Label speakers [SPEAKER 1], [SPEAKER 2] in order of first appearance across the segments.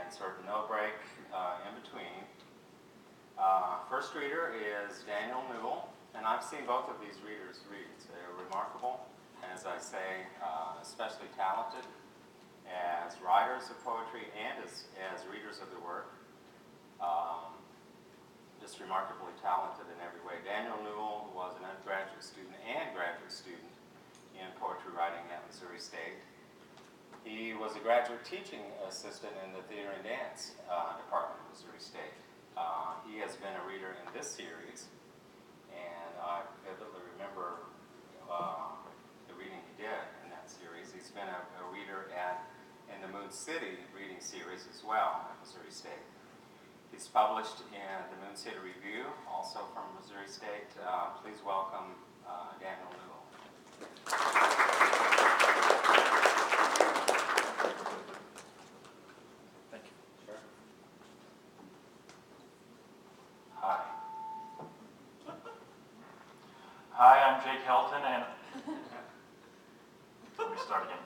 [SPEAKER 1] and sort of no break in between. First reader is Daniel Newell, and I've seen both of these readers read. They're remarkable, as I say, especially talented as writers of poetry and as readers of the work. Just remarkably talented in every way. Daniel Newell was an undergraduate student and graduate student in poetry writing at Missouri State. He was a graduate teaching assistant in the theater and dance department at Missouri State. He has been a reader in this series, and I vividly remember the reading he did in that series. He's been a reader in the Moon City reading series as well at Missouri State. He's published in the Moon City Review, also from Missouri State. Please welcome Daniel Newell.
[SPEAKER 2] Thank you.
[SPEAKER 1] Sure. Hi.
[SPEAKER 2] Hi, I'm Jake Helton, and let me start again.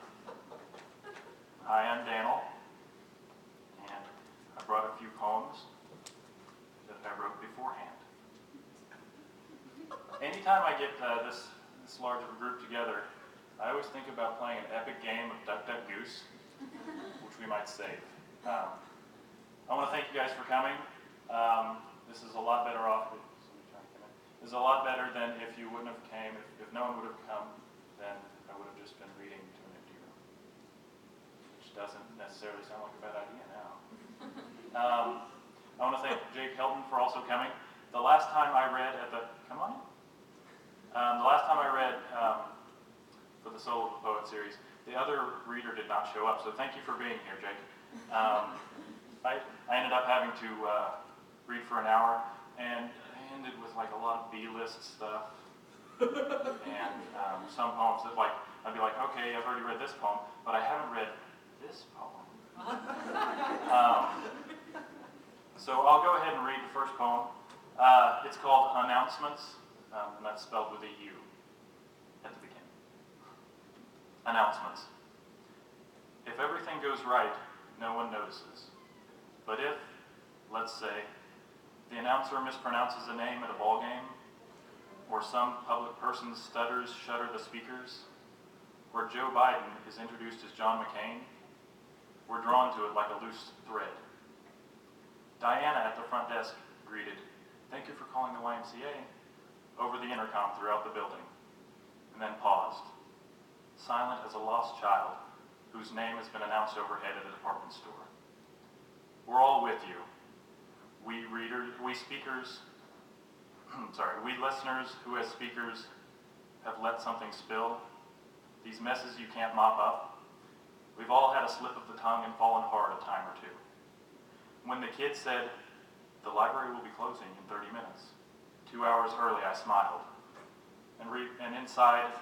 [SPEAKER 2] Hi, I'm Daniel, and I brought a few poems that I wrote beforehand. Anytime I get this large of a group together, I always think about playing an epic game of Duck, Duck, Goose, which we might save. I want to thank you guys for coming. This is a lot better off. This is a lot better than if you wouldn't have came. If no one would have come, then I would have just been reading to an empty room, which doesn't necessarily sound like a bad idea now. I want to thank Jake Helton for also coming. The last time I read at the, come on in. The last time I read for the Soul of the Poet series, the other reader did not show up, so thank you for being here, Jake. I ended up having to read for an hour, and I ended with like a lot of B-list stuff, and some poems that like, I'd be like, okay, I've already read this poem, but I haven't read this poem. So I'll go ahead and read the first poem. It's called Announcements, and that's spelled with a U at the beginning. Announcements. If everything goes right, no one notices. But if, let's say, the announcer mispronounces a name at a ball game, or some public person stutters shudder the speakers, or Joe Biden is introduced as John McCain, we're drawn to it like a loose thread. Diana at the front desk greeted, "Thank you for calling the YMCA," over the intercom throughout the building, and then paused, silent as a lost child whose name has been announced overhead at a department store. We're all with you. We speakers, we listeners who as speakers have let something spill, these messes you can't mop up. We've all had a slip of the tongue and fallen hard a time or two. When the kid said, "The library will be closing in 30 minutes," 2 hours early I smiled, and inside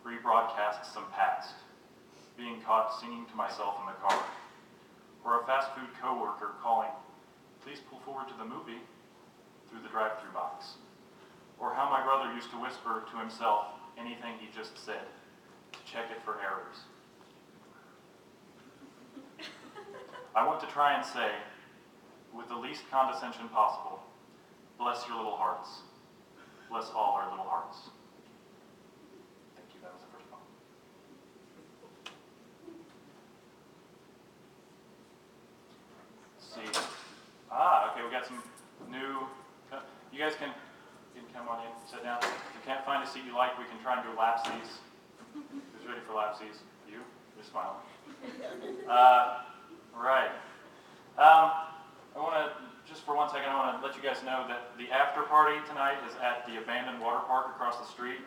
[SPEAKER 2] rebroadcast some past, being caught singing to myself in the car, or a fast food coworker calling, "Please pull forward to the movie," through the drive-thru box, or how my brother used to whisper to himself anything he just said to check it for errors. I want to try and say, with the least condescension possible, bless your little hearts. Bless all our little hearts. Thank you. That was the first poem. Let's see. Okay, we got some new. You guys can come on in, sit down. If you can't find a seat you like, we can try and do lapsies. Who's ready for lapsies? You? You're smiling. Right. I want to, just for 1 second, I want to let you guys know that the after party tonight is at the abandoned water park across the street.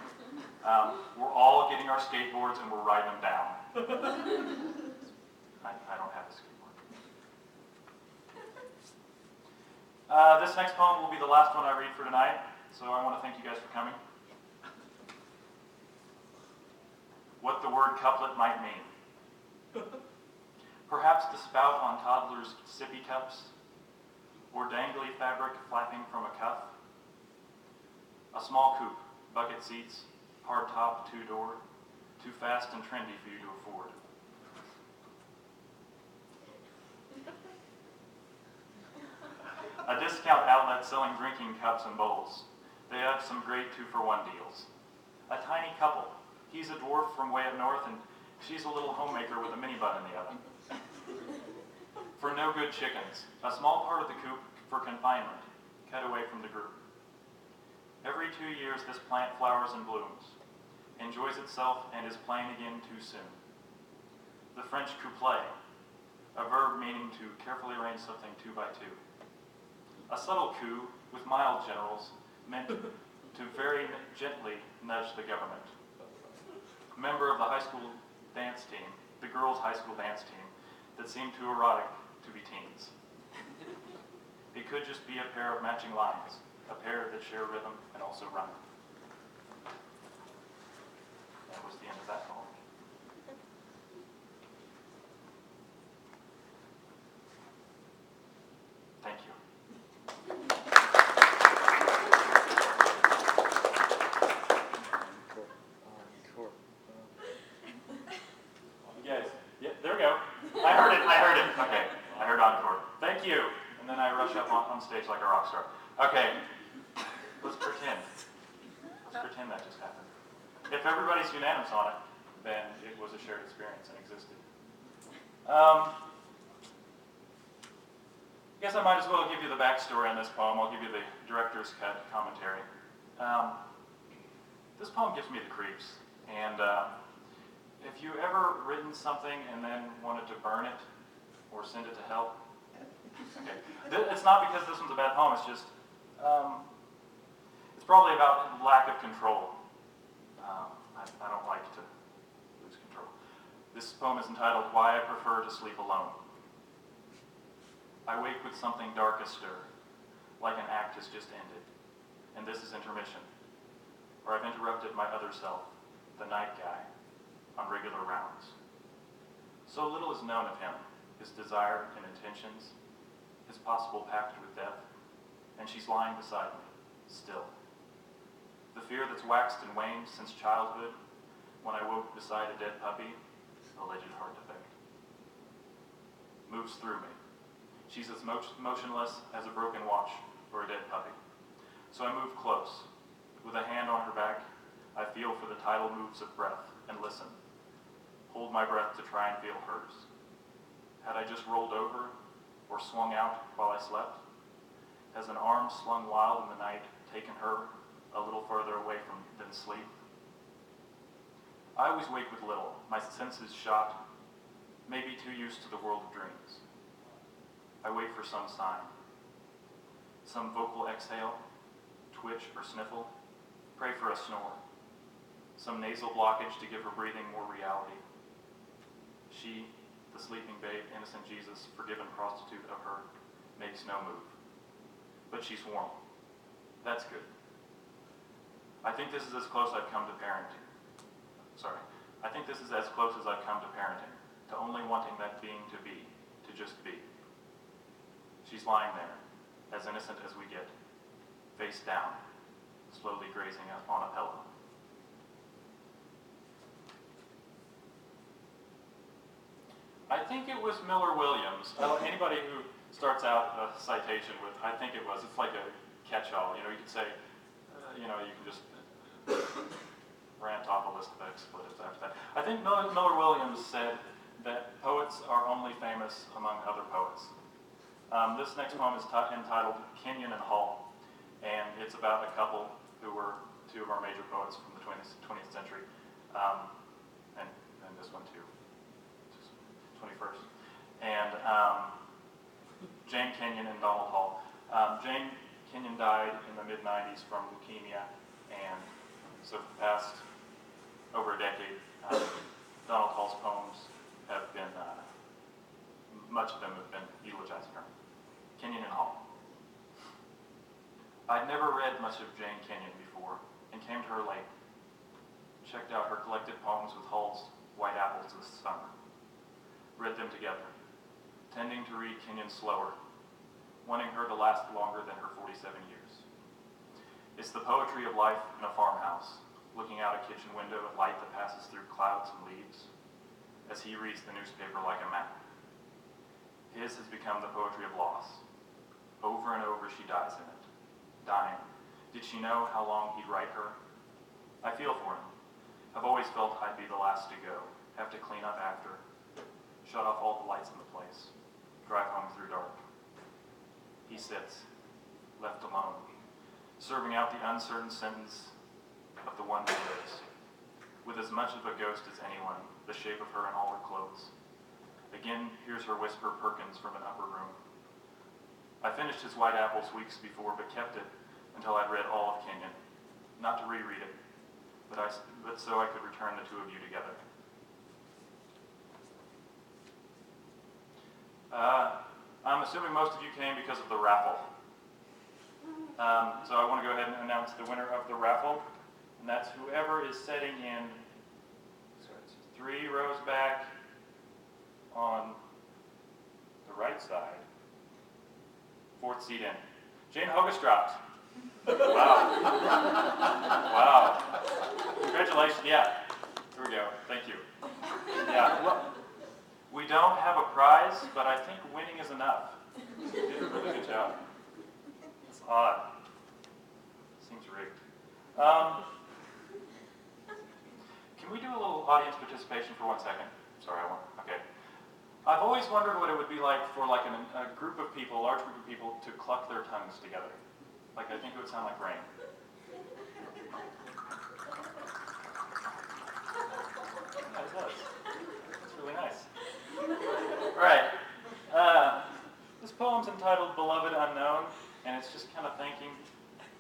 [SPEAKER 2] We're all getting our skateboards and we're riding them down. I don't have a skateboard. This next poem will be the last one I read for tonight, so I want to thank you guys for coming. What the word couplet might mean. Perhaps the spout on toddlers' sippy cups, or dangly fabric flapping from a cuff. A small coupe, bucket seats, hard top, 2-door, too fast and trendy for you to afford. a discount outlet selling drinking cups and bowls. They have some great 2-for-1 deals. A tiny couple. He's a dwarf from way up north, and she's a little homemaker with a mini bun in the oven. For no good chickens, a small part of the coop for confinement, cut away from the group. Every 2 years, this plant flowers and blooms, enjoys itself, and is plain again too soon. The French couplet, a verb meaning to carefully arrange something 2 by 2. A subtle coup with mild generals meant to very gently nudge the government. Member of the high school dance team, the girls' high school dance team, that seemed too erotic to be teens. It could just be a pair of matching lines, a pair that share rhythm and also rhyme. That was the end of that poem. Thank you. You guys, yeah, there we go. I heard it. Okay, I heard encore. Thank you. And then I rush up on stage like a rock star. Okay, let's pretend. Let's pretend that just happened. If everybody's unanimous on it, then it was a shared experience and existed. I guess I might as well give you the backstory on this poem. I'll give you the director's cut commentary. This poem gives me the creeps. And if you ever written something and then wanted to burn it or send it to hell, okay. It's not because this one's a bad poem, it's just, it's probably about lack of control. I don't like to lose control. This poem is entitled, Why I Prefer to Sleep Alone. I wake with something dark astir, like an act has just ended, and this is intermission, or I've interrupted my other self, the night guy, on regular rounds. So little is known of him, his desire and intentions, his possible pact with death, and she's lying beside me, still. The fear that's waxed and waned since childhood, when I woke beside a dead puppy, alleged heart defect, moves through me. She's as motionless as a broken watch or a dead puppy. So I move close. With a hand on her back, I feel for the tidal moves of breath and listen. Hold my breath to try and feel hers. Had I just rolled over or swung out while I slept? Has an arm slung wild in the night taken her a little further away than sleep? I always wake with little, my senses shot, maybe too used to the world of dreams. I wait for some sign, some vocal exhale, twitch or sniffle, pray for a snore, some nasal blockage to give her breathing more reality. She, the sleeping babe, innocent Jesus, forgiven prostitute of her, makes no move. But she's warm. That's good. I think this is as close I've come to parenting. I think this is as close as I've come to parenting, to only wanting that being to be, to just be. She's lying there, as innocent as we get, face down, slowly grazing on a pillow. I think it was Miller Williams. Anybody who starts out a citation with, I think it was, it's like a catch-all. You can say, you can just rant off a list of expletives after that. I think Miller Williams said that poets are only famous among other poets. This next poem is entitled Kenyon and Hall, and it's about a couple who were two of our major poets from the 20th century, and this one too, 21st. And Jane Kenyon and Donald Hall. Jane Kenyon died in the mid-90s from leukemia, and so for the past over a decade, Donald Hall's poems have been, much of them have been eulogizing her. Kenyon and Hall. I'd never read much of Jane Kenyon before, and came to her late. Checked out her collected poems with Hall's White Apples this summer. Read them together, tending to read Kenyon slower, wanting her to last longer than her 47 years. It's the poetry of life in a farmhouse, looking out a kitchen window at light that passes through clouds and leaves, as he reads the newspaper like a map. His has become the poetry of loss, Over and over she dies in it, dying. Did she know how long he'd write her? I feel for him. I've always felt I'd be the last to go, have to clean up after, shut off all the lights in the place, drive home through dark. He sits, left alone, serving out the uncertain sentence of the one who lives, with as much of a ghost as anyone, the shape of her in all her clothes. Again, hears her whisper Perkins from an upper room. I finished his White Apples weeks before, but kept it until I'd read all of Kenyon. Not to reread it, but so I could return the two of you together. I'm assuming most of you came because of the raffle. So I want to go ahead and announce the winner of the raffle, and that's whoever is sitting in 3 rows back on the right side, 4th seat in. Jane Hogestraat. Wow. Wow. Congratulations. Yeah. Here we go. Thank you. Yeah. Well, we don't have a prize, but I think winning is enough. You did a really good job. It's odd. Seems rigged. Can we do a little audience participation for 1 second? Sorry, okay. I've always wondered what it would be like for a group of people, a large group of people, to cluck their tongues together. I think it would sound like rain. Yeah, it does. It's really nice. All right. This poem's entitled Beloved Unknown, and it's just kind of thanking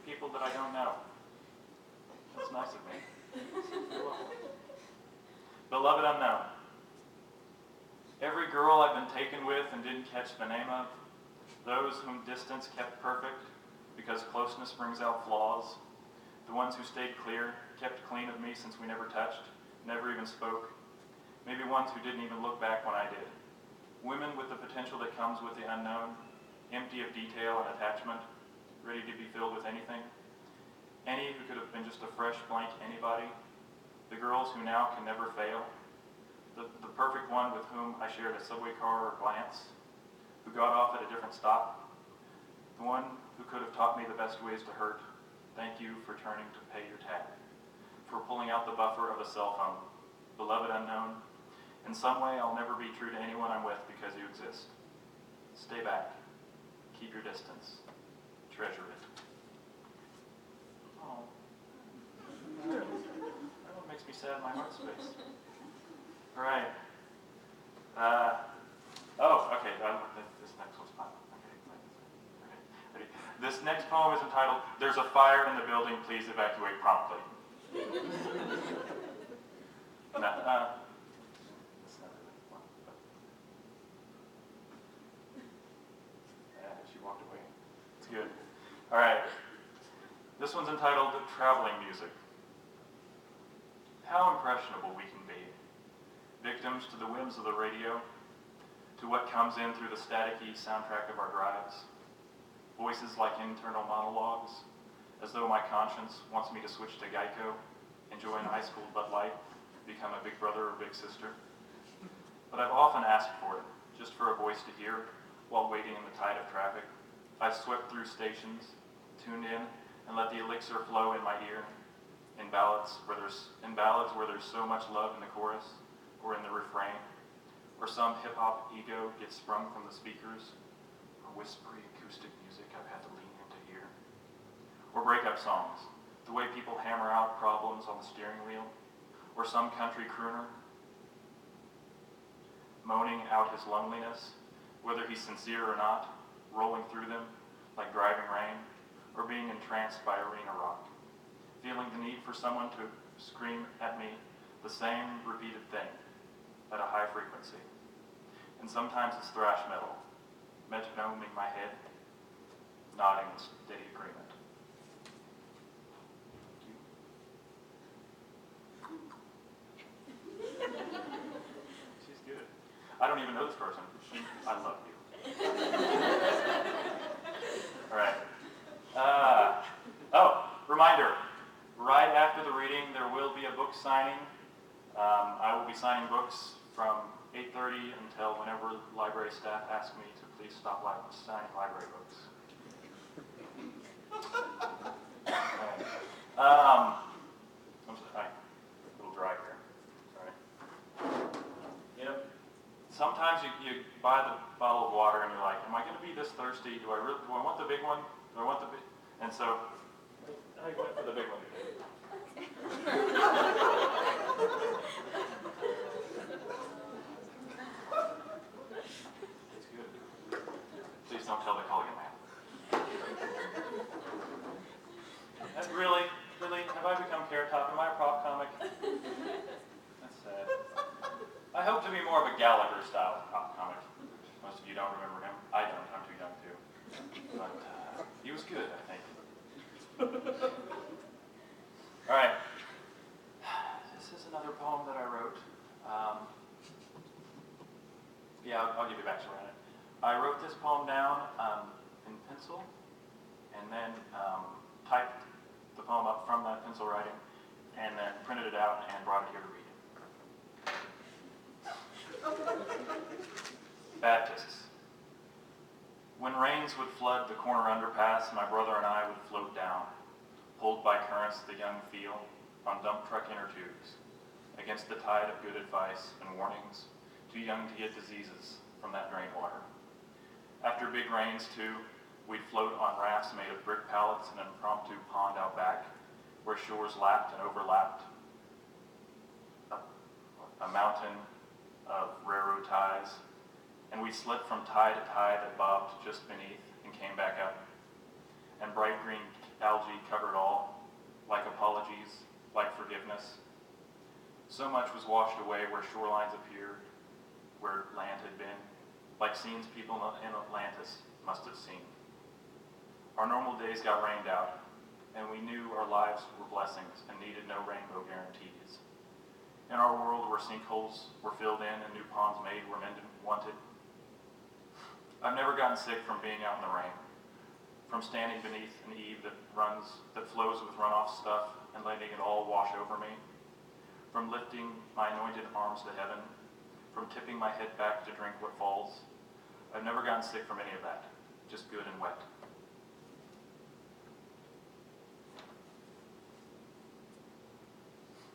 [SPEAKER 2] people that I don't know. That's nice of me. You're welcome. Beloved Unknown. Every girl I've been taken with and didn't catch the name of, those whom distance kept perfect because closeness brings out flaws, the ones who stayed clear, kept clean of me since we never touched, never even spoke, maybe ones who didn't even look back when I did. Women with the potential that comes with the unknown, empty of detail and attachment, ready to be filled with anything. Any who could have been just a fresh blank anybody. The girls who now can never fail. The perfect one with whom I shared a subway car or glance, who got off at a different stop. The one who could have taught me the best ways to hurt. Thank you for turning to pay your tab. For pulling out the buffer of a cell phone. Beloved unknown. In some way, I'll never be true to anyone I'm with because you exist. Stay back. Keep your distance. Treasure it. Oh. That makes me sad in my heart space. All right. Okay. This next one's fine. Okay. Ready? This next poem is entitled, There's a Fire in the Building, Please Evacuate Promptly. That's not really fun. Yeah, she walked away. It's good. All right. This one's entitled Traveling Music. How impressionable we can be. Victims to the whims of the radio, to what comes in through the staticky soundtrack of our drives. Voices like internal monologues, as though my conscience wants me to switch to Geico, enjoy an high school Bud Light, become a big brother or big sister. But I've often asked for it, just for a voice to hear, while waiting in the tide of traffic. I've swept through stations, tuned in, and let the elixir flow in my ear. In ballads where there's so much love in the chorus, or in the refrain, or some hip-hop ego gets sprung from the speakers, or whispery acoustic music I've had to lean in to hear. Or breakup songs, the way people hammer out problems on the steering wheel, or some country crooner moaning out his loneliness, whether he's sincere or not, rolling through them like driving rain, or being entranced by arena rock, feeling the need for someone to scream at me the same repeated thing at a high frequency. And sometimes it's thrash metal, metronoming my head, nodding in steady agreement. She's good. I don't even know this person. I love you. All right. Reminder. Right after the reading, there will be a book signing. I will be signing books from 8:30 until whenever library staff ask me to please stop signing library books. I'm sorry, a little dry here. Sorry. Yep. Sometimes you buy the bottle of water and you're like, am I going to be this thirsty? Do I want the big one? Do I want the big? And so I went for the big one today. It's good. Please don't tell the colleague man. Really, have I become Carrot Top? Am I a prop comic? That's sad. I hope to be more of a Gallagher-style prop comic. Most of you don't remember him. I don't. I'm too young too. But he was good, I think. All right. This is another poem that I wrote. Yeah, I'll give you backstory on it. I wrote this poem down in pencil, and then typed the poem up from that pencil writing, and then printed it out and brought it here to read it. Baptists. When rains would flood the corner underpass, my brother and I would float down, pulled by currents the young feel on dump truck inner tubes, against the tide of good advice and warnings, too young to get diseases from that drain water. After big rains, too, we'd float on rafts made of brick pallets in an impromptu pond out back, where shores lapped and overlapped a mountain of railroad ties, and we slipped from tie to tie that bobbed just beneath and came back up, and bright green algae covered all, like apologies, like forgiveness. So much was washed away where shorelines appeared, where land had been, like scenes people in Atlantis must have seen. Our normal days got rained out, and we knew our lives were blessings and needed no rainbow guarantees. In our world where sinkholes were filled in and new ponds made where men wanted. I've never gotten sick from being out in the rain, from standing beneath an eave that flows with runoff stuff and letting it all wash over me, from lifting my anointed arms to heaven, from tipping my head back to drink what falls. I've never gotten sick from any of that, just good and wet.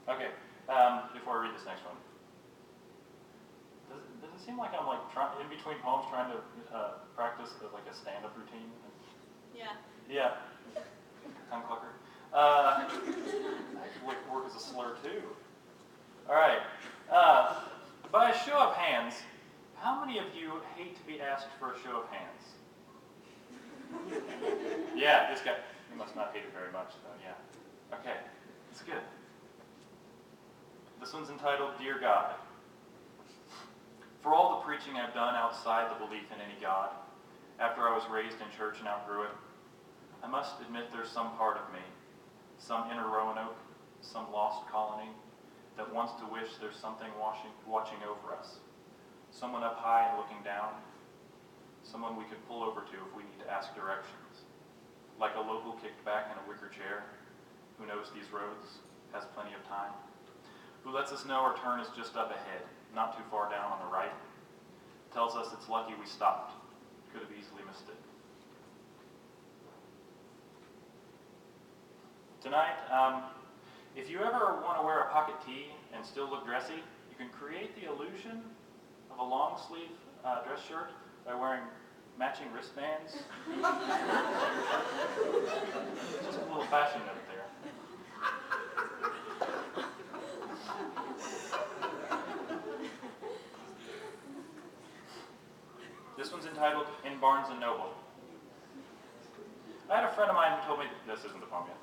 [SPEAKER 2] Okay, before I read this next one, does it seem like I'm like in between poems trying to practice like a stand-up routine?
[SPEAKER 3] Yeah.
[SPEAKER 2] Yeah. Tongue clucker. I could work as a slur too. All right. By a show of hands, how many of you hate to be asked for a show of hands? Yeah, this guy. He must not hate it very much, though. Yeah. Okay, it's good. This one's entitled, Dear God. For all the preaching I've done outside the belief in any God, after I was raised in church and outgrew it, I must admit there's some part of me, some inner Roanoke, some lost colony, that wants to wish there's something watching over us. Someone up high and looking down. Someone we could pull over to if we need to ask directions. Like a local kicked back in a wicker chair, who knows these roads, has plenty of time. Who lets us know our turn is just up ahead, not too far down on the right. Tells us it's lucky we stopped. Could have easily missed it. Tonight, if you ever want to wear a pocket tee and still look dressy, you can create the illusion of a long sleeve dress shirt by wearing matching wristbands. Just a little fashion note there. This one's entitled In Barnes & Noble. I had a friend of mine who told me, this isn't the poem yet,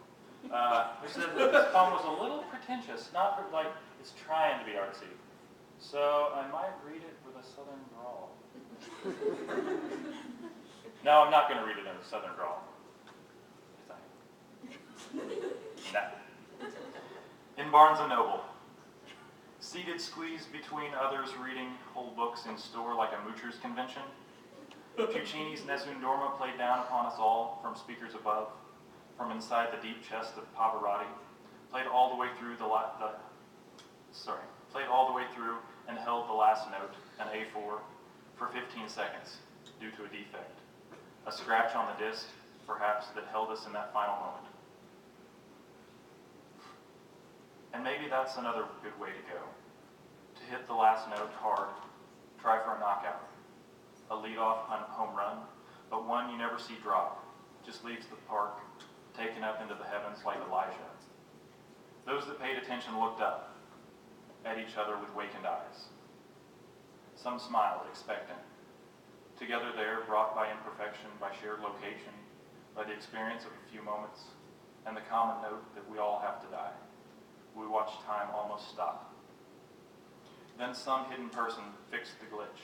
[SPEAKER 2] who said that this poem was a little pretentious, not like it's trying to be artsy. So I might read it with a southern drawl. No, I'm not going to read it in a southern drawl. No. In Barnes & Noble. Seated squeezed between others reading whole books in store like a moocher's convention. Puccini's Nessun Dorma played down upon us all from speakers above, from inside the deep chest of Pavarotti, played all the way through played all the way through and held the last note, an A4, for 15 seconds due to a defect. A scratch on the disc, perhaps, that held us in that final moment. And maybe that's another good way to go. To hit the last note hard, try for a knockout, a leadoff home run, but one you never see drop, just leaves the park, taken up into the heavens like Elijah. Those that paid attention looked up at each other with wakened eyes. Some smiled, expectant. Together there, brought by imperfection, by shared location, by the experience of a few moments, and the common note that we all have to die. We watched time almost stop. Then some hidden person fixed the glitch,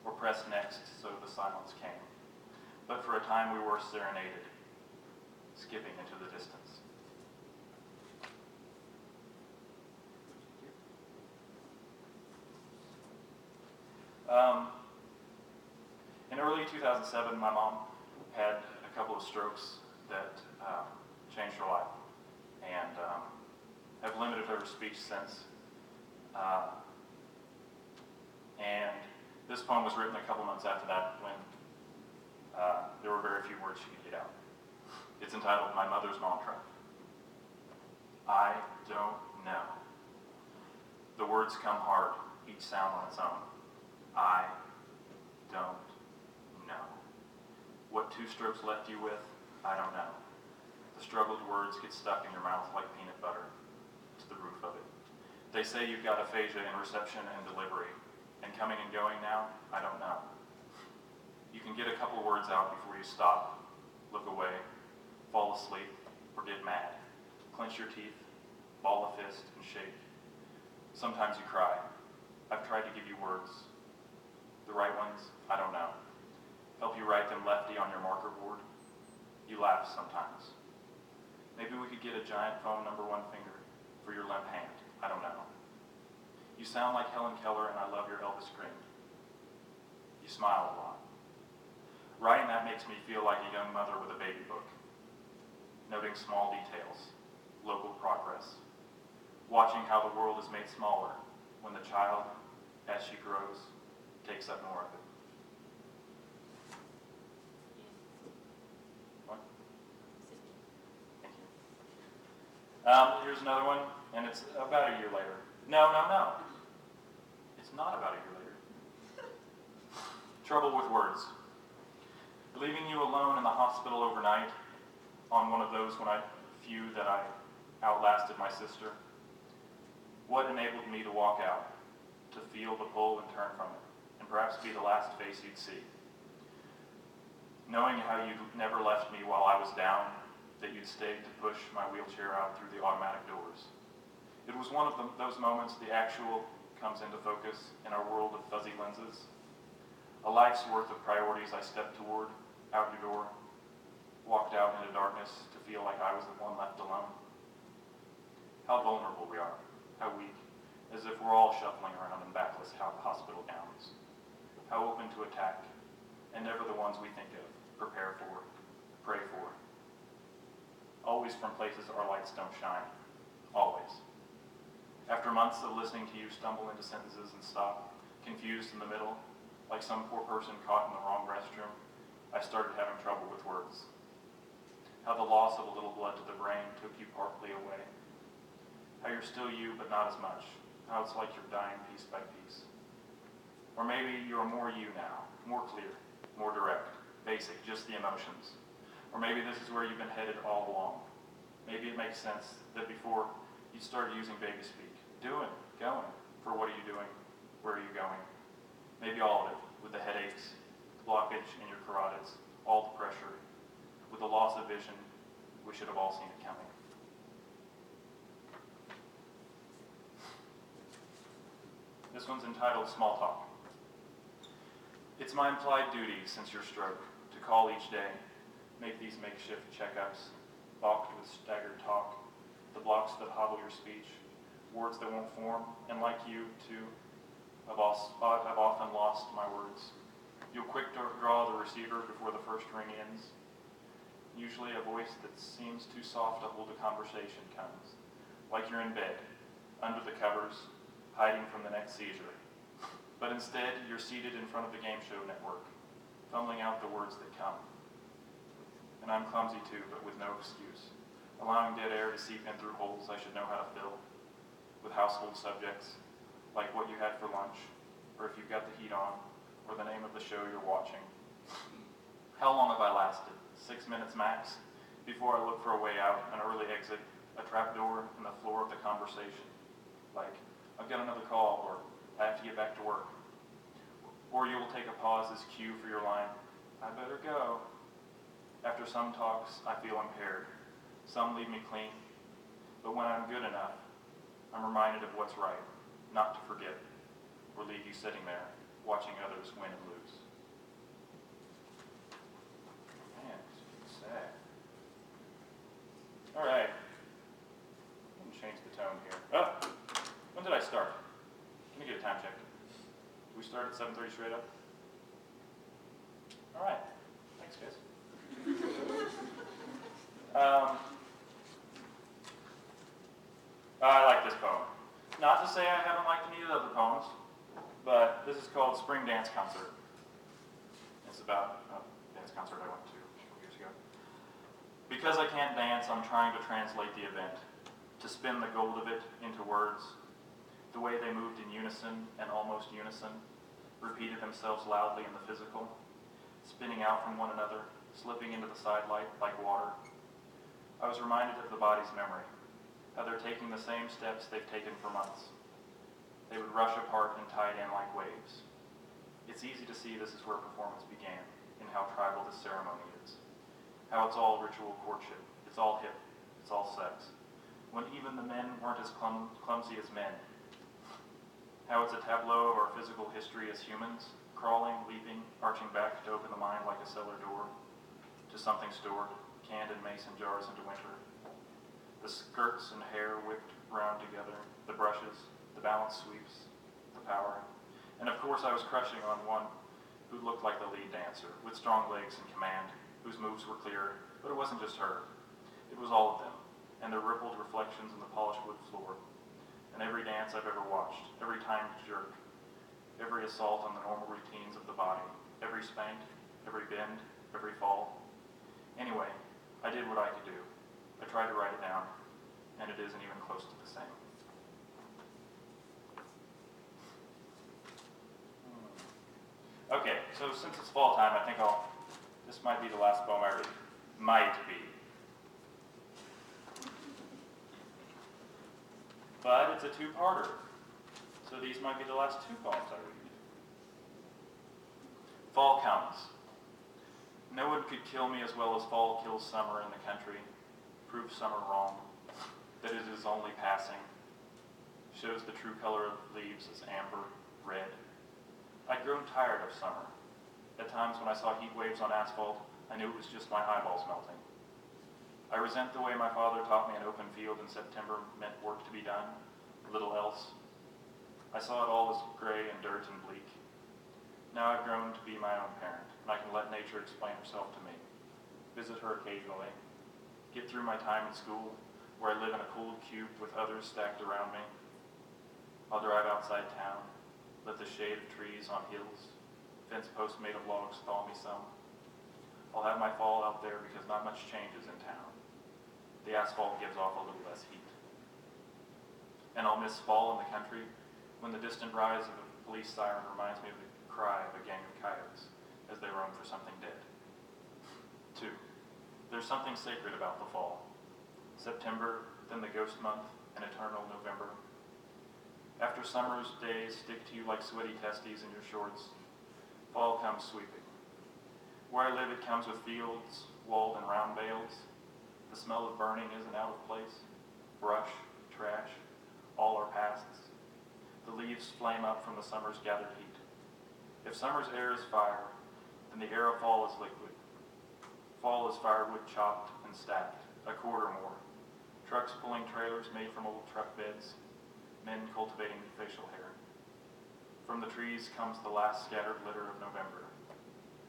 [SPEAKER 2] or pressed next, so the silence came. But for a time we were serenaded, skipping into the distance. In early 2007, my mom had a couple of strokes that changed her life, and have limited her speech since. And this poem was written a couple months after that, when there were very few words she could get out. It's entitled My Mother's Mantra. I don't know. The words come hard, each sound on its own. I don't know. What two strokes left you with, I don't know. The struggled words get stuck in your mouth like peanut butter to the roof of it. They say you've got aphasia in reception and delivery, and coming and going now, I don't know. You can get a couple words out before you stop, look away, fall asleep, or get mad. Clench your teeth, ball a fist, and shake. Sometimes you cry. I've tried to give you words. The right ones, I don't know. Help you write them lefty on your marker board. You laugh sometimes. Maybe we could get a giant foam #1 finger for your limp hand. I don't know. You sound like Helen Keller, and I love your Elvis grin. You smile a lot. Writing that makes me feel like a young mother with a baby book, noting small details, local progress, watching how the world is made smaller when the child, as she grows, takes up more of it. What? Thank you. Here's another one, and it's about a year later. No. It's not about a year later. Trouble with words. Leaving you alone in the hospital overnight, on one of those few that I outlasted my sister. What enabled me to walk out, to feel the pull and turn from it, and perhaps be the last face you'd see? Knowing how you never left me while I was down, that you'd stayed to push my wheelchair out through the automatic doors. It was one of those moments the actual comes into focus in our world of fuzzy lenses. A life's worth of priorities I stepped toward, out your door, walked out into darkness to feel like I was the one left alone. How vulnerable we are, how weak, as if we're all shuffling around in backless hospital gowns. How open to attack, and never the ones we think of, prepare for, pray for. Always from places our lights don't shine, always. After months of listening to you stumble into sentences and stop, confused in the middle, like some poor person caught in the wrong restroom, I started having trouble with words. How the loss of a little blood to the brain took you partly away. How you're still you, but not as much. How it's like you're dying piece by piece. Or maybe you're more you now, more clear, more direct, basic, just the emotions. Or maybe this is where you've been headed all along. Maybe it makes sense that before you started using baby speak. Doing, going, for what are you doing? Where are you going? Maybe all of it, with the headaches, blockage in your carotids, all the pressure, with the loss of vision, we should have all seen it coming. This one's entitled Small Talk. It's my implied duty since your stroke to call each day, make these makeshift checkups, balked with staggered talk, the blocks that hobble your speech, words that won't form, and like you, too, I've often lost my words. You'll quick draw the receiver before the first ring ends. Usually a voice that seems too soft to hold a conversation comes, like you're in bed, under the covers, hiding from the next seizure. But instead, you're seated in front of the game show network, fumbling out the words that come. And and I'm clumsy too, but with no excuse, allowing dead air to seep in through holes I should know how to fill, with household subjects, like what you had for lunch, or if you've got the heat on, or the name of the show you're watching. How long have I lasted? 6 minutes max, before I look for a way out, an early exit, a trapdoor in the floor of the conversation, like, I've got another call, or I have to get back to work. Or you will take a pause as cue for your line, I better go. After some talks, I feel impaired. Some leave me clean, but when I'm good enough, I'm reminded of what's right, not to forget, or leave you sitting there, watching others win and lose. Man, it's sad. All right. I'm gonna change the tone here. Oh, when did I start? Let me get a time check. We start at 7:30 straight up? All right. Thanks, guys. I like this poem. Not to say I haven't liked any of the other poems, but this is called Spring Dance Concert. It's about a dance concert I went to a couple years ago. Because I can't dance, I'm trying to translate the event, to spin the gold of it into words. The way they moved in unison and almost unison, repeated themselves loudly in the physical, spinning out from one another, slipping into the sidelight like water. I was reminded of the body's memory, how they're taking the same steps they've taken for months. They would rush apart and tide in like waves. It's easy to see this is where performance began, in how tribal this ceremony is. How it's all ritual courtship, it's all hip, it's all sex. When even the men weren't as clumsy as men. How it's a tableau of our physical history as humans, crawling, leaping, arching back to open the mind like a cellar door, to something stored, canned in mason jars into winter. The skirts and hair whipped round together, the brushes, the balance sweeps, the power. And of course I was crushing on one who looked like the lead dancer, with strong legs and command, whose moves were clear, but it wasn't just her. It was all of them, and their rippled reflections in the polished wood floor. And every dance I've ever watched, every timed jerk, every assault on the normal routines of the body, every spank, every bend, every fall. Anyway, I did what I could do. I tried to write it down, and it isn't even close to the same. Okay, so since it's fall time, I think this might be the last poem I read. Might be. But it's a two-parter, so these might be the last two poems I read. Fall comes. No one could kill me as well as fall kills summer in the country, proves summer wrong, that it is only passing, shows the true color of leaves as amber, red. I'd grown tired of summer. At times when I saw heat waves on asphalt, I knew it was just my eyeballs melting. I resent the way my father taught me an open field in September meant work to be done, little else. I saw it all as gray and dirt and bleak. Now I've grown to be my own parent, and I can let nature explain herself to me, visit her occasionally, get through my time in school, where I live in a cooled cube with others stacked around me. I'll drive outside town, let the shade of trees on hills, fence posts made of logs thaw me some. I'll have my fall out there because not much changes in town. The asphalt gives off a little less heat. And I'll miss fall in the country when the distant rise of a police siren reminds me of the cry of a gang of coyotes as they roam for something dead. 2. There's something sacred about the fall. September, then the ghost month, and eternal November. After summer's days stick to you like sweaty testes in your shorts, fall comes sweeping. Where I live, it comes with fields, walled and round bales. The smell of burning isn't out of place. Brush, trash, all are pasts. The leaves flame up from the summer's gathered heat. If summer's air is fire, then the air of fall is liquid. Fall is firewood chopped and stacked, a cord or more. Trucks pulling trailers made from old truck beds. Men cultivating facial hair. From the trees comes the last scattered litter of November.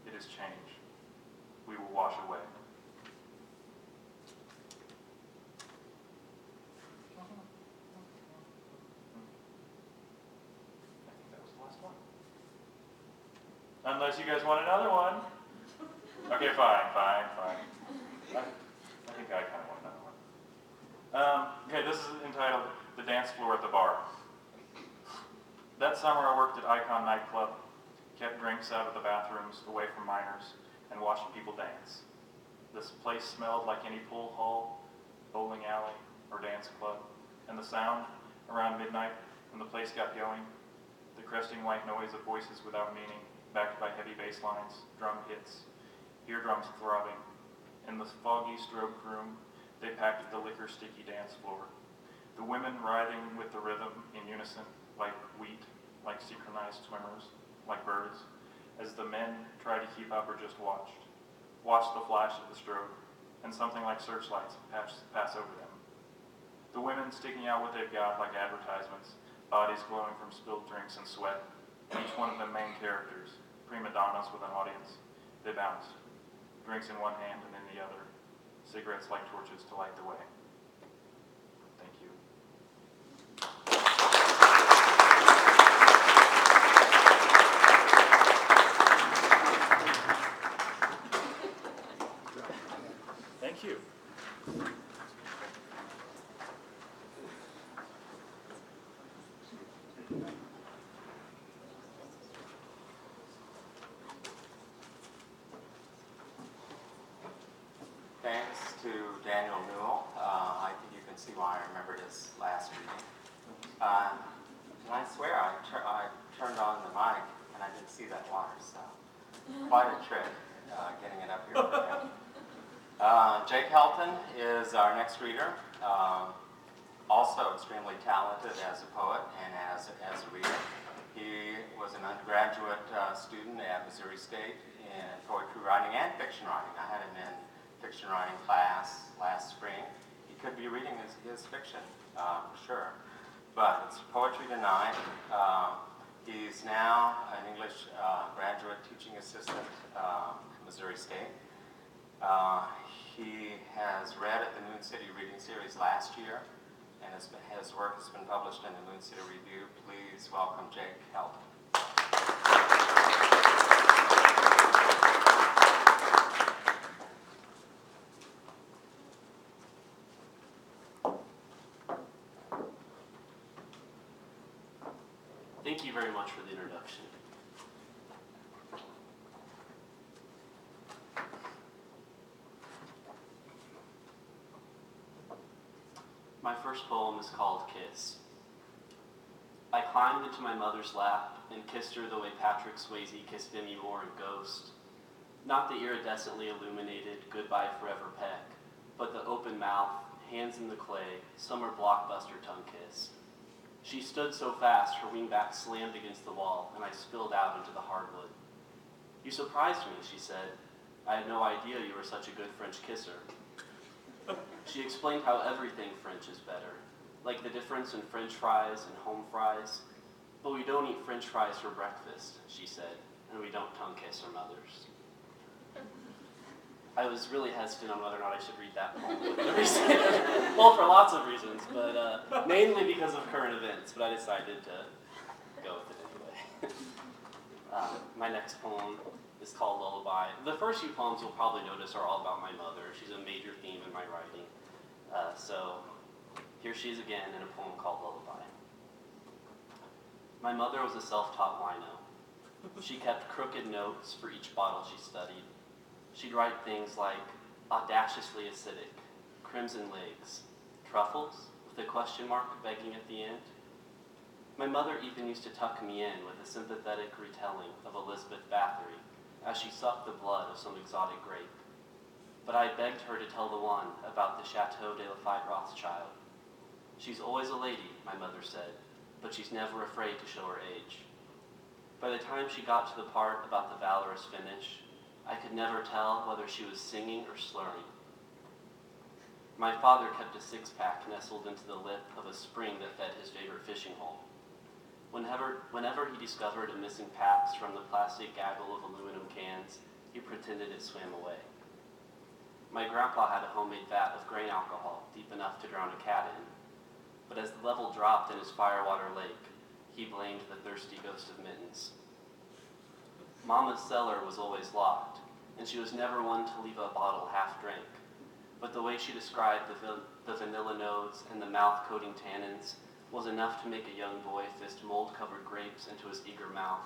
[SPEAKER 2] It is change. We will wash away. I think that was the last one. Unless you guys want another one. Okay, fine. I think I kind of want another one. Okay, this is entitled The Dance Floor at the Bar. That summer I worked at Icon Nightclub, kept drinks out of the bathrooms away from minors, and watched people dance. This place smelled like any pool hall, bowling alley, or dance club, and the sound, around midnight, when the place got going, the cresting white noise of voices without meaning, backed by heavy bass lines, drum hits, eardrums throbbing. In the foggy strobed room, they packed the liquor-sticky dance floor. The women writhing with the rhythm in unison, like wheat, like synchronized swimmers, like birds, as the men tried to keep up or just watched the flash of the strobe, and something like searchlights pass over them. The women sticking out what they've got like advertisements, bodies glowing from spilled drinks and sweat, each one of them main characters, prima donnas with an audience. They bounced, drinks in one hand and in the other, cigarettes like torches to light the way. Thank you. Thank you.
[SPEAKER 1] Thanks to Daniel Newell. I think you can see why I remember this last reading. And I swear I turned on the mic and I didn't see that water, so quite a trick getting it up here for him. Jake Helton is our next reader. Also extremely talented as a poet and as a reader. He was an undergraduate student at Missouri State in poetry writing and fiction writing. I had him in fiction writing class last spring. He could be reading his fiction, for sure. But it's poetry tonight. He's now an English graduate teaching assistant at Missouri State. He has read at the Moon City Reading Series last year, and his work has been published in the Moon City Review. Please welcome Jake Helton.
[SPEAKER 3] Thank you very much for the introduction. My first poem is called Kiss. I climbed into my mother's lap and kissed her the way Patrick Swayze kissed Demi Moore in Ghost. Not the iridescently illuminated goodbye forever peck, but the open mouth, hands in the clay, summer blockbuster tongue kiss. She stood so fast, her wingback slammed against the wall, and I spilled out into the hardwood. You surprised me, she said. I had no idea you were such a good French kisser. She explained how everything French is better, like the difference in French fries and home fries. But we don't eat French fries for breakfast, she said, and we don't tongue kiss our mothers. I was really hesitant on whether or not I should read that poem. Well, for lots of reasons, but mainly because of current events, but I decided to go with it anyway. My next poem is called Lullaby. The first few poems you'll probably notice are all about my mother. She's a major theme in my writing. So here she is again in a poem called Lullaby. My mother was a self-taught wino. She kept crooked notes for each bottle she studied. She'd write things like, audaciously acidic, crimson legs, truffles, with a question mark begging at the end. My mother even used to tuck me in with a sympathetic retelling of Elizabeth Bathory as she sucked the blood of some exotic grape. But I begged her to tell the one about the Chateau de la Fight Rothschild. She's always a lady, my mother said, but she's never afraid to show her age. By the time she got to the part about the valorous finish, I could never tell whether she was singing or slurring. My father kept a six-pack nestled into the lip of a spring that fed his favorite fishing hole. Whenever he discovered a missing Pabst from the plastic gaggle of aluminum cans, he pretended it swam away. My grandpa had a homemade vat of grain alcohol deep enough to drown a cat in, but as the level dropped in his firewater lake, he blamed the thirsty ghost of mittens. Mama's cellar was always locked, and she was never one to leave a bottle half drank, but the way she described the vanilla notes and the mouth-coating tannins was enough to make a young boy fist mold-covered grapes into his eager mouth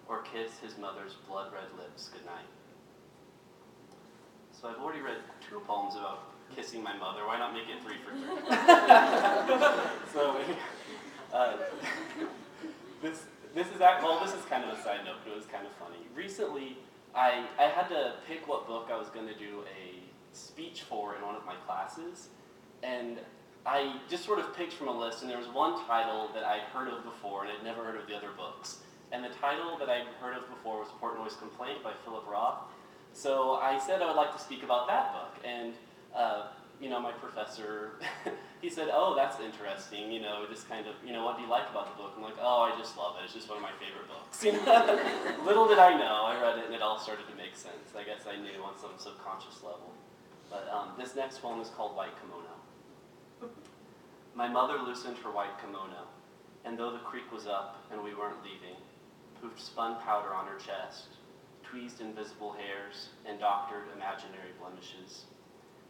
[SPEAKER 3] or kiss his mother's blood-red lips goodnight. So I've already read 2 poems about kissing my mother. Why not make it 3 for 3? So, this is kind of a side note, but it was kind of funny. Recently, I had to pick what book I was going to do a speech for in one of my classes, and I just sort of picked from a list, and there was one title that I'd heard of before, and I'd never heard of the other books. And the title that I'd heard of before was Portnoy's Complaint by Philip Roth. So I said I would like to speak about that book, and my professor, he said, oh, that's interesting, just kind of, what do you like about the book? I'm like, oh, I just love it, it's just one of my favorite books. Little did I know, I read it and it all started to make sense. I guess I knew on some subconscious level. But this next poem is called White Kimono. My mother loosened her white kimono, and though the creek was up and we weren't leaving, poofed spun powder on her chest, tweezed invisible hairs, and doctored imaginary blemishes.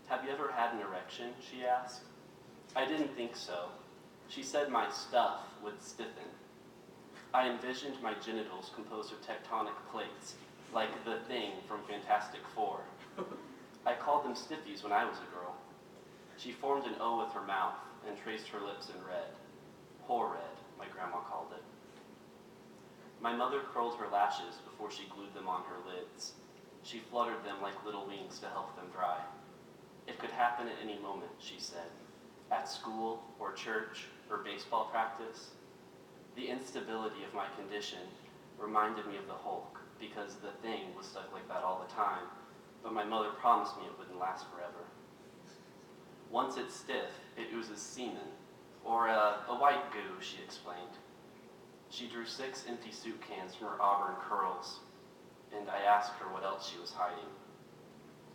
[SPEAKER 3] Have you ever had an erection, she asked. I didn't think so. She said my stuff would stiffen. I envisioned my genitals composed of tectonic plates, like the Thing from Fantastic Four. I called them stiffies when I was a girl. She formed an O with her mouth and traced her lips in red. Poor red, my grandma called it. My mother curled her lashes before she glued them on her lids. She fluttered them like little wings to help them dry. It could happen at any moment, she said, at school or church or baseball practice. The instability of my condition reminded me of the Hulk because the Thing was stuck like that all the time, but my mother promised me it wouldn't last forever. Once it's stiff, it oozes semen, or a white goo, she explained. She drew 6 empty soup cans from her auburn curls, and I asked her what else she was hiding.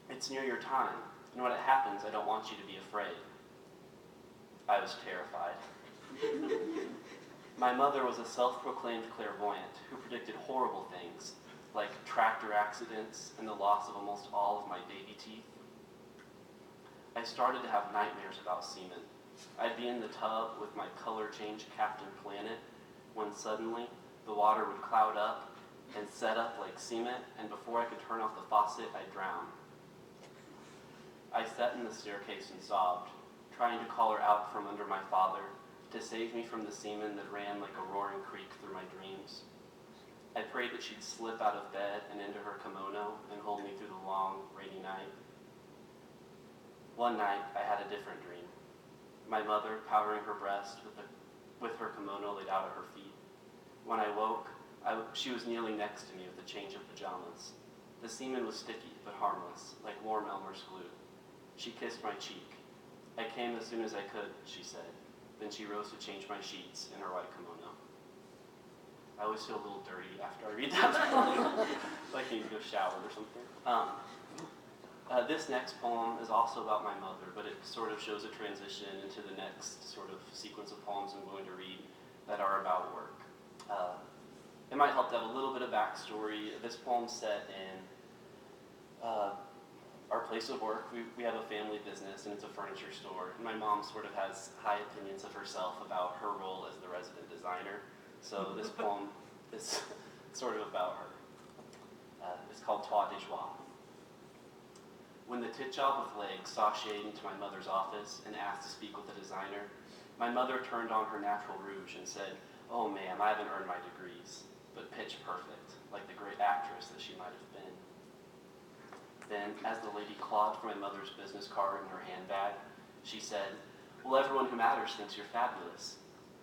[SPEAKER 3] It's near your time, and when it happens, I don't want you to be afraid. I was terrified. My mother was a self-proclaimed clairvoyant who predicted horrible things, like tractor accidents and the loss of almost all of my baby teeth. I started to have nightmares about semen. I'd be in the tub with my color change Captain Planet, when suddenly the water would cloud up and set up like cement, and before I could turn off the faucet, I'd drown. I sat in the staircase and sobbed, trying to call her out from under my father to save me from the semen that ran like a roaring creek through my dreams. I prayed that she'd slip out of bed and into her kimono and hold me through the long, rainy night. One night, I had a different dream. My mother powdering her breast with her kimono laid out at her feet. When I woke, she was kneeling next to me with a change of pajamas. The semen was sticky, but harmless, like warm Elmer's glue. She kissed my cheek. I came as soon as I could, she said. Then she rose to change my sheets in her white kimono. I always feel a little dirty after I read that poem, like I need to go shower or something. This next poem is also about my mother, but it sort of shows a transition into the next sort of sequence of poems I'm going to read that are about work. It might help to have a little bit of backstory. This poem's set in our place of work. We have a family business and it's a furniture store. And my mom sort of has high opinions of herself about her role as the resident designer. So this poem is sort of about her. It's called Toit de Joie. When the tit job with legs sashayed into my mother's office and asked to speak with the designer, my mother turned on her natural rouge and said, "Oh ma'am, I haven't earned my degrees, but pitch perfect, like the great actress that she might have been." Then, as the lady clawed for my mother's business card in her handbag, she said, "Well, everyone who matters thinks you're fabulous."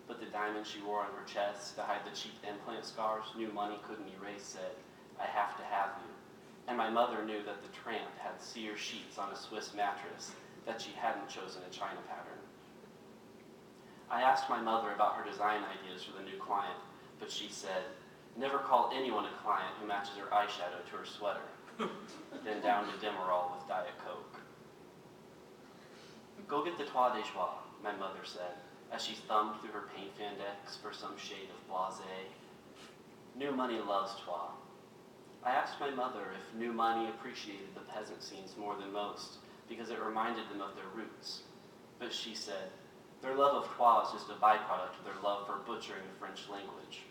[SPEAKER 3] But the diamond she wore on her chest to hide the cheap implant scars new money couldn't erase said, "I have to have you." And my mother knew that the tramp had sear sheets on a Swiss mattress, that she hadn't chosen a China pattern. I asked my mother about her design ideas for the new client, but she said, "Never call anyone a client who matches her eyeshadow to her sweater." Then down to Demerol with Diet Coke. "Go get the Toit de Joie," my mother said, as she thumbed through her paint Fandex for some shade of blasé. New money loves Toit. I asked my mother if new money appreciated the peasant scenes more than most, because it reminded them of their roots. But she said, their love of Trois is just a byproduct of their love for butchering the French language.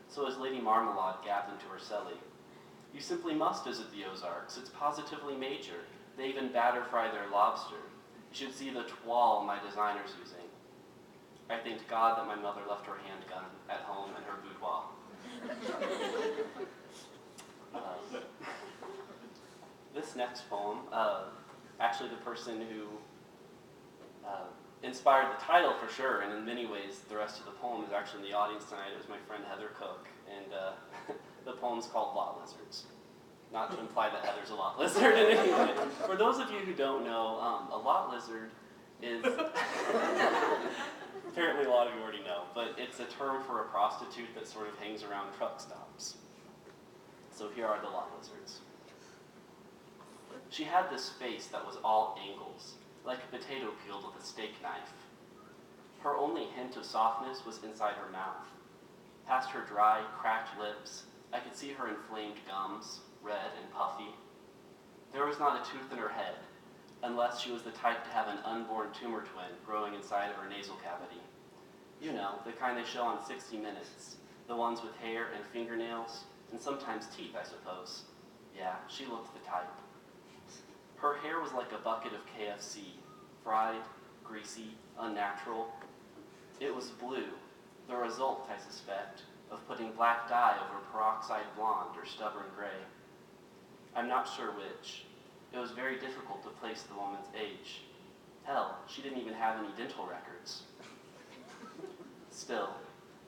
[SPEAKER 3] So as Lady Marmalade gabbed into her celly, you simply must visit the Ozarks. It's positively major. They even batter fry their lobster. You should see the toile my designer's using. I thanked God that my mother left her handgun at home in her boudoir. This next poem, actually the person who inspired the title for sure, and in many ways the rest of the poem is actually in the audience tonight. It was my friend Heather Cook, and the poem's called Lot Lizards. Not to imply that Heather's a lot lizard in any way. For those of you who don't know, a lot lizard is, apparently a lot of you already know, but it's a term for a prostitute that sort of hangs around truck stops. So here are the lot lizards. She had this face that was all angles, like a potato peeled with a steak knife. Her only hint of softness was inside her mouth. Past her dry, cracked lips, I could see her inflamed gums, red and puffy. There was not a tooth in her head, unless she was the type to have an unborn tumor twin growing inside of her nasal cavity. You know, the kind they show on 60 Minutes, the ones with hair and fingernails, and sometimes teeth, I suppose. Yeah, she looked the type. Her hair was like a bucket of KFC, fried, greasy, unnatural. It was blue, the result, I suspect, of putting black dye over peroxide blonde or stubborn gray. I'm not sure which. It was very difficult to place the woman's age. Hell, she didn't even have any dental records. Still,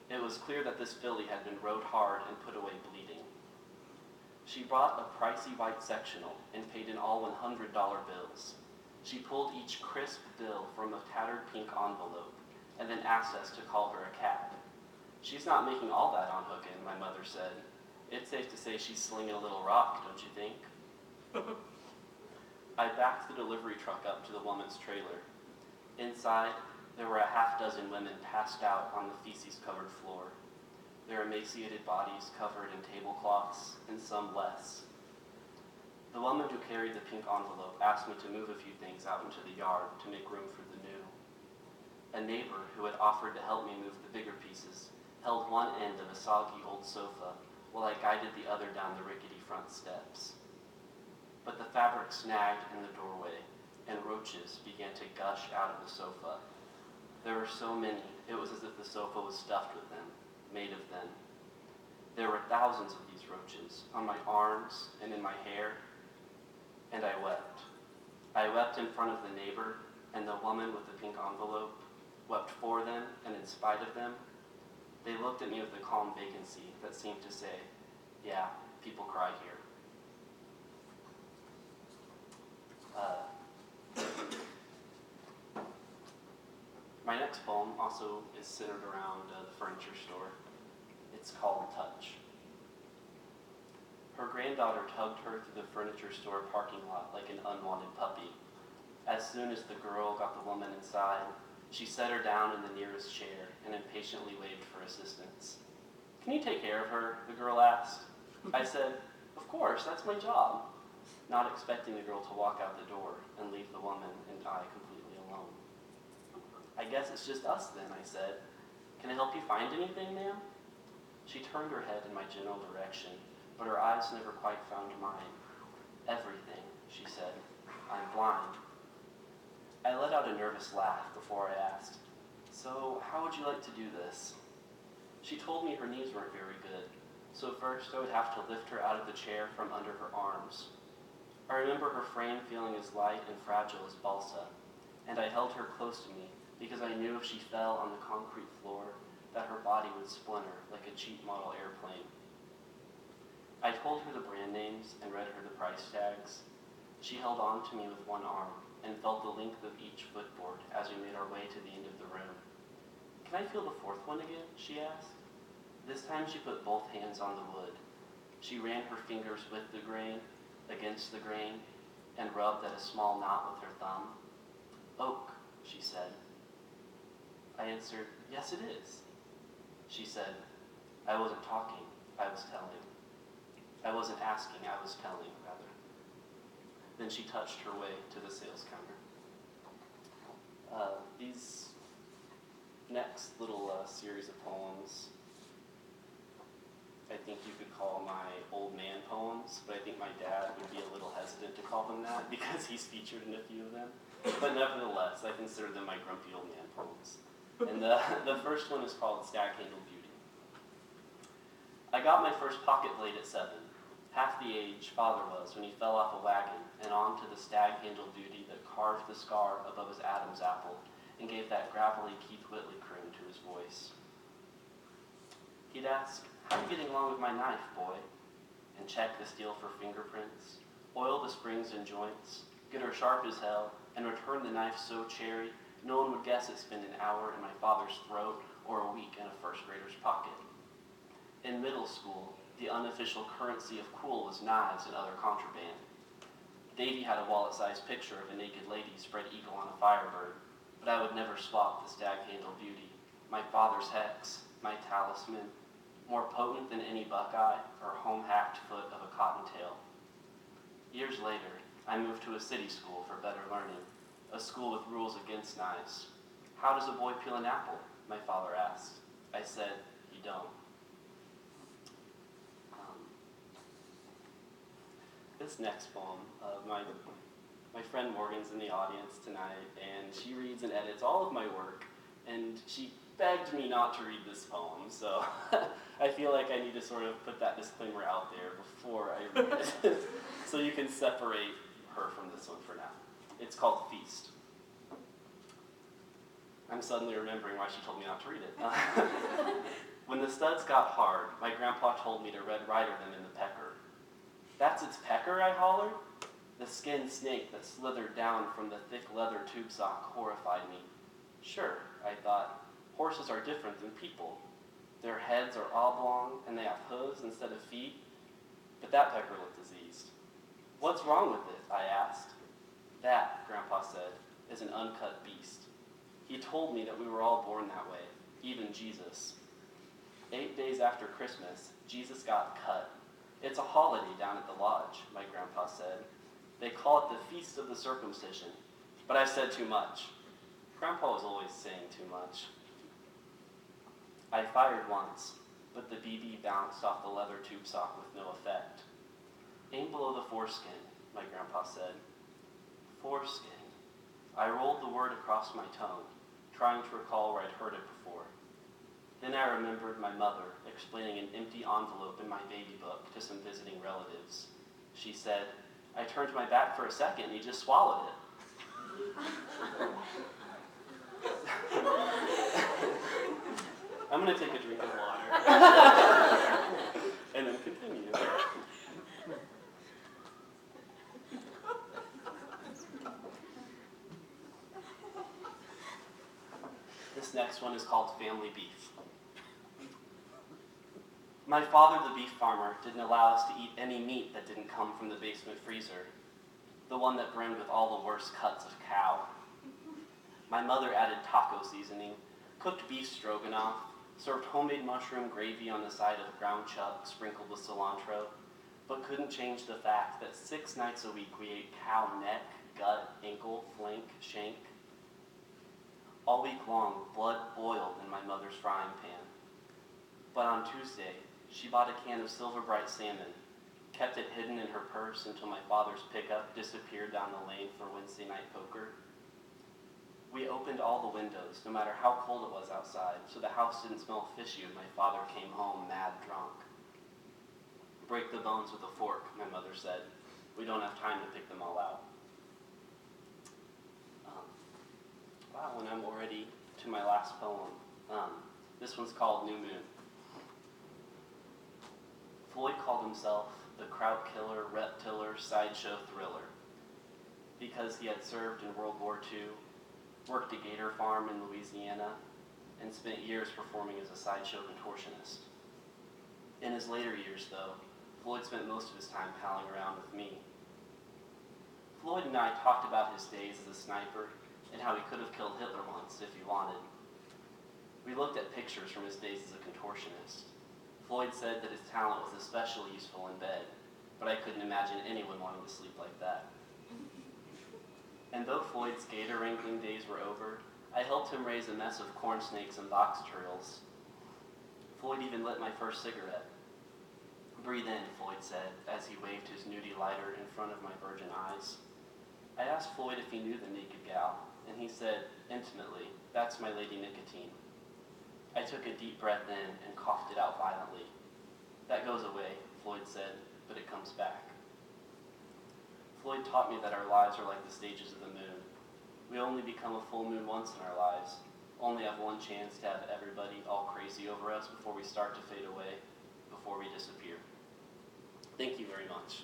[SPEAKER 3] it was clear that this filly had been rode hard and put away bleeding. She brought a pricey white sectional and paid in all $100 bills. She pulled each crisp bill from a tattered pink envelope and then asked us to call her a cab. She's not making all that on hookin', my mother said. It's safe to say she's slinging a little rock, don't you think? I backed the delivery truck up to the woman's trailer. Inside, there were a half-dozen women passed out on the feces-covered floor. Their emaciated bodies covered in tablecloths, and some less. The woman who carried the pink envelope asked me to move a few things out into the yard to make room for the new. A neighbor who had offered to help me move the bigger pieces held one end of a soggy old sofa while I guided the other down the rickety front steps. But the fabric snagged in the doorway, and roaches began to gush out of the sofa. There were so many, it was as if the sofa was stuffed with them, made of them. There were thousands of these roaches on my arms and in my hair, and I wept. I wept in front of the neighbor, and the woman with the pink envelope wept for them and in spite of them. They looked at me with a calm vacancy that seemed to say, yeah, people cry here. My next poem also is centered around the furniture store. It's called Touch. Her granddaughter tugged her through the furniture store parking lot like an unwanted puppy. As soon as the girl got the woman inside, she set her down in the nearest chair and impatiently waved for assistance. Can you take care of her? The girl asked. I said, of course, that's my job, not expecting the girl to walk out the door and leave the woman and I completely alone. I guess it's just us then, I said. Can I help you find anything, ma'am? She turned her head in my general direction, but her eyes never quite found mine. Everything, she said. I'm blind. I let out a nervous laugh before I asked, so how would you like to do this? She told me her knees weren't very good, so first I would have to lift her out of the chair from under her arms. I remember her frame feeling as light and fragile as balsa, and I held her close to me because I knew if she fell on the concrete floor that her body would splinter like a cheap model airplane. I told her the brand names and read her the price tags. She held on to me with one arm and felt the length of each footboard as we made our way to the end of the room. Can I feel the fourth one again? She asked. This time she put both hands on the wood. She ran her fingers with the grain, against the grain, and rubbed at a small knot with her thumb. Oak, she said. I answered, yes it is. She said, I wasn't talking, I was telling. I wasn't asking, I was telling, rather. Then she touched her way to the sales counter. These next little series of poems, I think you could call my old man poems, but I think my dad would be a little hesitant to call them that because he's featured in a few of them. But nevertheless, I consider them my grumpy old man poems. And the first one is called Stag-Handled Beauty. I got my first pocket blade at 7, half the age father was when he fell off a wagon and onto the stag-handled beauty that carved the scar above his Adam's apple and gave that gravelly Keith Whitley croon to his voice. He'd ask, "How are you getting along with my knife, boy?" and check the steel for fingerprints, oil the springs and joints, get her sharp as hell, and return the knife so cherry no one would guess it spent an hour in my father's throat or a week in a first grader's pocket. In middle school, the unofficial currency of cool was knives and other contraband. Davy had a wallet-sized picture of a naked lady spread eagle on a firebird, but I would never swap the stag-handled beauty, my father's hex, my talisman, more potent than any buckeye or home-hacked foot of a cottontail. Years later, I moved to a city school for better learning, a school with rules against knives. "How does a boy peel an apple?" my father asked. I said, "You don't." This next poem, my friend Morgan's in the audience tonight, and she reads and edits all of my work, and she begged me not to read this poem, so I feel like I need to sort of put that disclaimer out there before I read it, so you can separate her from this one for now. It's called Feast. I'm suddenly remembering why she told me not to read it. When the studs got hard, my grandpa told me to Red Rider them in the pecker. "That's its pecker," I hollered. The skinned snake that slithered down from the thick leather tube sock horrified me. Sure, I thought, horses are different than people. Their heads are oblong and they have hooves instead of feet, but that pecker looked diseased. "What's wrong with it?" I asked. "That," Grandpa said, "is an uncut beast." He told me that we were all born that way, even Jesus. 8 days after Christmas, Jesus got cut. "It's a holiday down at the lodge," my grandpa said. "They call it the Feast of the Circumcision." But I said too much. Grandpa was always saying too much. I fired once, but the BB bounced off the leather tube sock with no effect. "Aim below the foreskin," my grandpa said. Foreskin. I rolled the word across my tongue, trying to recall where I'd heard it before. Then I remembered my mother explaining an empty envelope in my baby book to some visiting relatives. She said, "I turned my back for a second and he just swallowed it." I'm going to take a drink of water and then continue. This next one is called Family Beef. My father, the beef farmer, didn't allow us to eat any meat that didn't come from the basement freezer, the one that brimmed with all the worst cuts of cow. My mother added taco seasoning, cooked beef stroganoff, served homemade mushroom gravy on the side of ground chuck sprinkled with cilantro, but couldn't change the fact that 6 nights a week we ate cow neck, gut, ankle, flank, shank. All week long, blood boiled in my mother's frying pan. But on Tuesday, she bought a can of Silver Bright salmon, kept it hidden in her purse until my father's pickup disappeared down the lane for Wednesday night poker. We opened all the windows, no matter how cold it was outside, so the house didn't smell fishy when my father came home mad drunk. "Break the bones with a fork," my mother said. "We don't have time to pick them all out." Wow, and I'm already to my last poem. This one's called New Moon. Floyd called himself the kraut killer, reptiller, sideshow thriller because he had served in World War II, worked a gator farm in Louisiana, and spent years performing as a sideshow contortionist. In his later years, though, Floyd spent most of his time palling around with me. Floyd and I talked about his days as a sniper and how he could have killed Hitler once if he wanted. We looked at pictures from his days as a contortionist. Floyd said that his talent was especially useful in bed, but I couldn't imagine anyone wanting to sleep like that. And though Floyd's gator wrangling days were over, I helped him raise a mess of corn snakes and box turtles. Floyd even lit my first cigarette. "Breathe in," Floyd said, as he waved his nudie lighter in front of my virgin eyes. I asked Floyd if he knew the naked gal, and he said, intimately, "That's my lady Nicotine." I took a deep breath in and coughed it out violently. "That goes away," Floyd said, "but it comes back." Floyd taught me that our lives are like the stages of the moon. We only become a full moon once in our lives, only have one chance to have everybody all crazy over us before we start to fade away, before we disappear. Thank you very much.